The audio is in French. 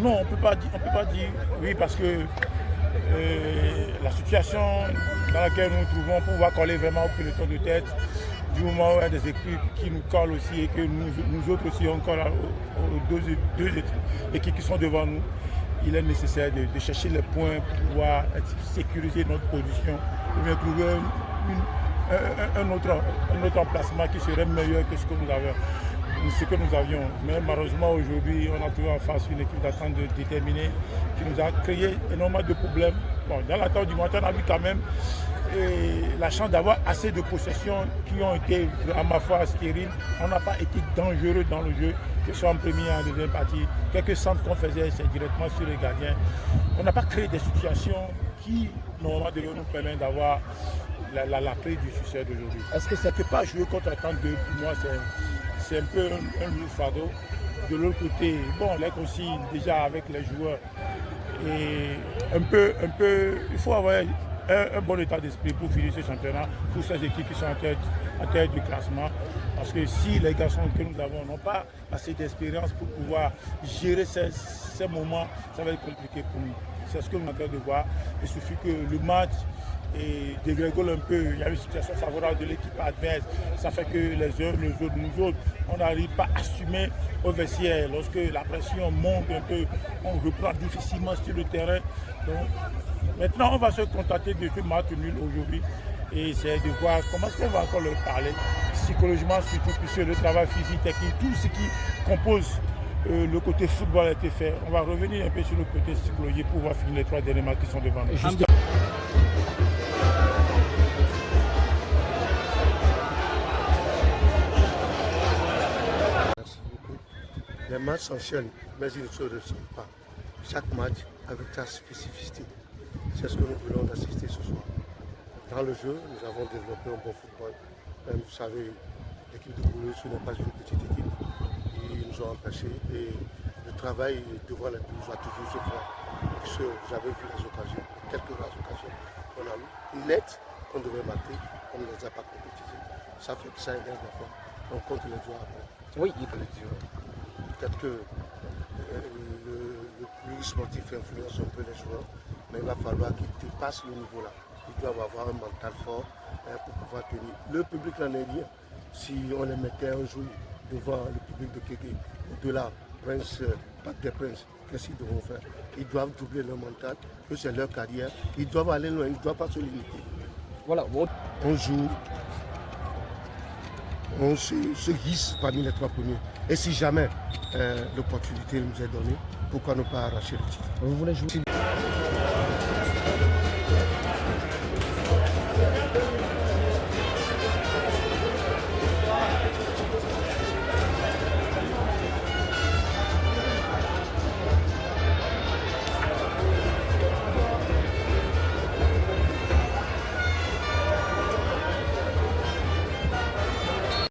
Non, on peut pas dire oui parce que la situation dans laquelle nous nous trouvons pour pouvoir coller vraiment au peloton de tête, du moment où il y a des équipes qui nous collent aussi et que nous autres aussi on colle aux deux équipes qui sont devant nous, il est nécessaire de chercher les points pour pouvoir sécuriser notre position ou bien trouver un autre emplacement qui serait meilleur que ce que nous avions. Mais malheureusement aujourd'hui, on a trouvé en face une équipe d'attente déterminée qui nous a créé énormément de problèmes. Bon, dans l'attente du match, on a vu quand même la chance d'avoir assez de possessions qui ont été à ma foi stériles. On n'a pas été dangereux dans le jeu, que ce soit en première et en deuxième partie. Quelques centres qu'on faisait, c'est directement sur les gardiens. On n'a pas créé des situations qui, normalement, devaient nous permettre d'avoir la clé du succès d'aujourd'hui. Est-ce que c'est pas jouer contre l'attente de, pour moi, c'est un peu un lourd fardeau. De l'autre côté, bon, on est aussi déjà avec les joueurs. Et il faut avoir un bon état d'esprit pour finir ce championnat, pour ces équipes qui sont en tête du classement. Parce que si les garçons que nous avons n'ont pas assez d'expérience pour pouvoir gérer ces moments, ça va être compliqué pour nous. C'est ce que nous sommes en train de voir. Il suffit que le match dégringole un peu. Il y a une situation favorable de l'équipe adverse. Ça fait que nous autres, on n'arrive pas à assumer au vestiaire. Lorsque la pression monte un peu, on reprend difficilement sur le terrain. Donc, maintenant, on va se contenter de ce match nul aujourd'hui et c'est de voir comment est-ce qu'on va encore leur parler psychologiquement, surtout puisque le travail physique, technique, tout ce qui compose le côté football a été fait. On va revenir un peu sur le côté psychologique pour voir finir les 3 derniers matchs qui sont devant nous. Les matchs s'enchaînent, mais ils ne se ressemblent pas. Chaque match avec sa spécificité. C'est ce que nous voulons assister ce soir. Dans le jeu, nous avons développé un bon football. Même, vous savez, l'équipe de Boulogne n'est pas une petite équipe. Ils nous ont empêchés et le travail devant les buts va toujours se faire. Puisque vous avez vu les occasions, quelques rares occasions qu'on a eues, nettes, qu'on devait marquer, on ne les a pas concrétisées. Ça fait que ça énerve encore. On compte les joueurs après. Oui, il faut le dire. Peut-être que le plus sportif influence un peu les joueurs, mais il va falloir qu'ils dépassent le niveau là. Ils doivent avoir un mental fort pour pouvoir tenir. Le public n'en est rien. Si on les mettait un jour devant le public de Kéké, au-delà, Prince, Parc des Princes, qu'est-ce qu'ils devront faire? Ils doivent doubler leur mental, que c'est leur carrière. Ils doivent aller loin, ils ne doivent pas se limiter. Voilà. On joue, on se hisse parmi les 3 premiers. Et si jamais l'opportunité nous est donnée, pourquoi ne pas arracher le titre? Vous voulez jouer